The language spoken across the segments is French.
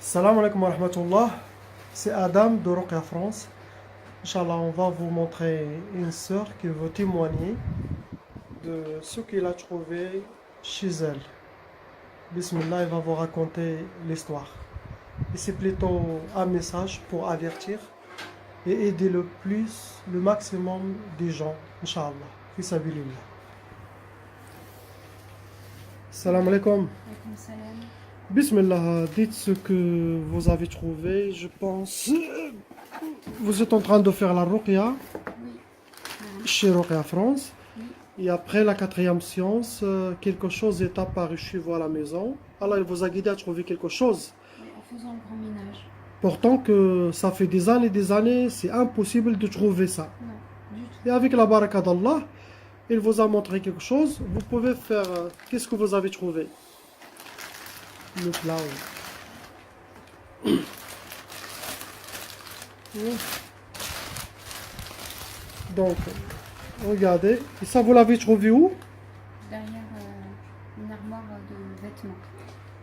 Salam alaikum wa rahmatullah, c'est Adam de Ruqya France. Inch'Allah, on va vous montrer une sœur qui veut témoigner de ce qu'elle a trouvé chez elle. Bismillah, elle va vous raconter l'histoire. Et c'est plutôt un message pour avertir et aider le maximum des gens, Inch'Allah. Fi sabilillah. Salam alaikum. Alaikum salam. Bismillah, dites ce que vous avez trouvé. Je pense vous êtes en train de faire la ruqya Oui. chez Ruqya France. Oui. Et après la quatrième séance, quelque chose est apparu chez vous à la maison. Allah il vous a guidé à trouver quelque chose. Oui, en faisant le grand ménage. Pourtant que ça fait des années, c'est impossible de trouver ça. Non, du tout. Et avec la baraka d'Allah, il vous a montré quelque chose. Vous pouvez faire... qu'est-ce que vous avez trouvé? Le plat. Oui. Donc, regardez. Et ça, vous l'avez trouvé où? Derrière une armoire de vêtements.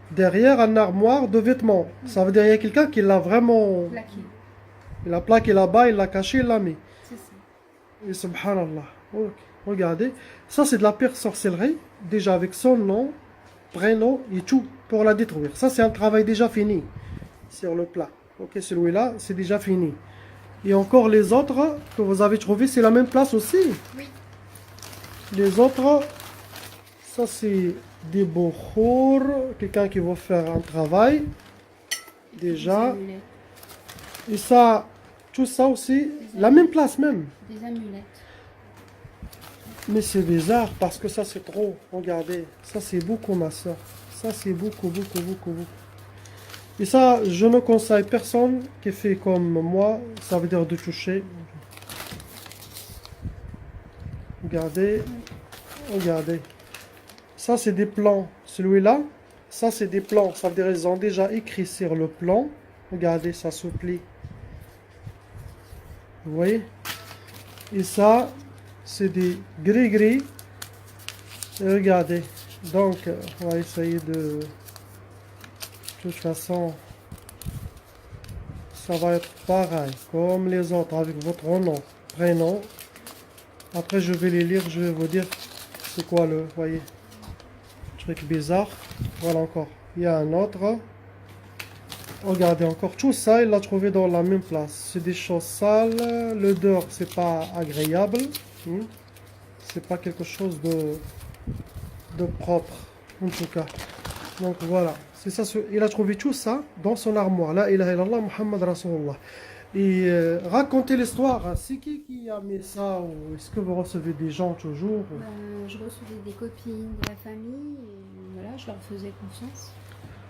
Derrière un armoire de vêtements. Ça veut dire qu'il y a quelqu'un qui l'a vraiment... Plaqué. Il l'a plaqué là-bas, il l'a caché, il l'a mis. C'est ça. Et subhanallah. Ok. Regardez. Ça, c'est de la pire sorcellerie. Déjà avec son nom, prénom et tout pour la détruire. Ça, c'est un travail déjà fini sur le plat. Ok, celui-là, c'est déjà fini. Et encore les autres que vous avez trouvés, c'est la même place aussi. Oui. Les autres, ça c'est des bokhour, quelqu'un qui va faire un travail. Déjà. Des amulettes. Et ça, tout ça aussi, la même place même. Des amulettes. Mais c'est bizarre parce que ça c'est trop. Regardez, ça c'est beaucoup ma soeur. Ça c'est beaucoup. Et ça, je ne conseille personne qui fait comme moi, ça veut dire de toucher. Regardez, regardez. Ça c'est des plans. Celui-là, ça c'est des plans. Ça veut dire qu'ils ont déjà écrit sur le plan. Regardez, ça se plie. Vous voyez? Et ça, c'est des gris-gris. Et regardez. Donc, on va essayer de... De toute façon, ça va être pareil, comme les autres, avec votre nom, prénom. Après, je vais les lire, je vais vous dire c'est quoi le, voyez, truc bizarre. Voilà encore. Il y a un autre. Regardez encore, tout ça, il l'a trouvé dans la même place. C'est des choses sales. L'odeur, c'est pas agréable. C'est pas quelque chose de propre, en tout cas. Donc voilà, c'est ça. Il a trouvé tout ça dans son armoire. La ilaha illallah Muhammad Rasulullah. Et racontez l'histoire. C'est qui a mis ça? Ou est-ce que vous recevez des gens toujours? Je recevais des copines de la famille et voilà, je leur faisais confiance.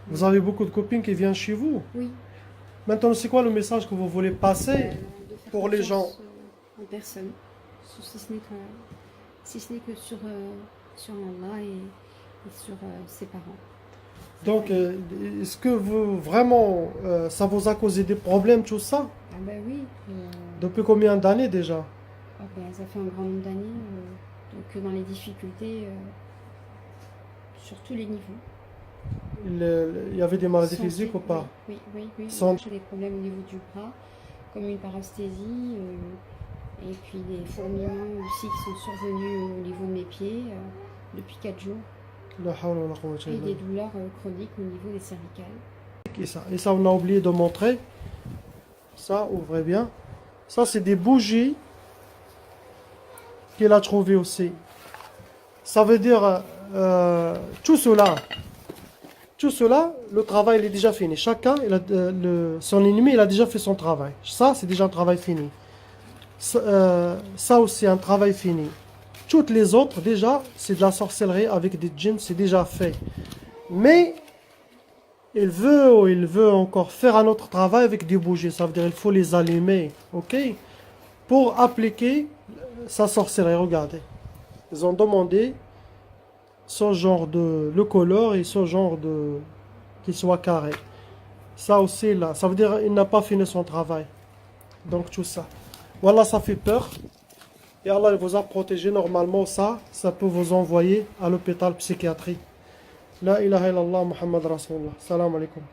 Vous avez beaucoup de copines qui viennent chez vous? Oui. Maintenant, c'est quoi le message que vous voulez passer De faire pour les gens? confiance aux personnes, si ce n'est que sur Allah et sur ses parents. Donc, est-ce que vous, vraiment, ça vous a causé des problèmes, tout ça? Ah ben oui. Depuis combien d'années déjà? Ah ben, ça fait un grand nombre d'années. Donc dans les difficultés, sur tous les niveaux. Il y avait des maladies Santé, physiques ou pas? Oui. Santé. J'ai des problèmes au niveau du bras, comme une parasthésie, et puis des fourmillements aussi qui sont survenus au niveau de mes pieds depuis 4 jours. La hawla wa la quwwata Et illa des billah. douleurs chroniques au niveau des cervicales. Et ça, on a oublié de montrer. Ça, ouvrez bien. Ça, c'est des bougies qu'il a trouvées aussi. Ça veut dire tout cela, le travail il est déjà fini. Chacun, son ennemi, il a déjà fait son travail. Ça, c'est déjà un travail fini. Ça aussi, un travail fini. Toutes les autres, déjà, c'est de la sorcellerie avec des djinns, c'est déjà fait. Mais il veut encore faire un autre travail avec des bougies. Ça veut dire qu'il faut les allumer, ok? Pour appliquer sa sorcellerie, regardez. Ils ont demandé ce genre de... le couleur et ce genre de... qu'il soit carré. Ça aussi, là, ça veut dire qu'il n'a pas fini son travail. Donc tout ça. Voilà, ça fait peur. Et Allah vous a protégé normalement. Ça peut vous envoyer à l'hôpital psychiatrique. La ilaha illallah Muhammad Rasulullah. Salam alaikum.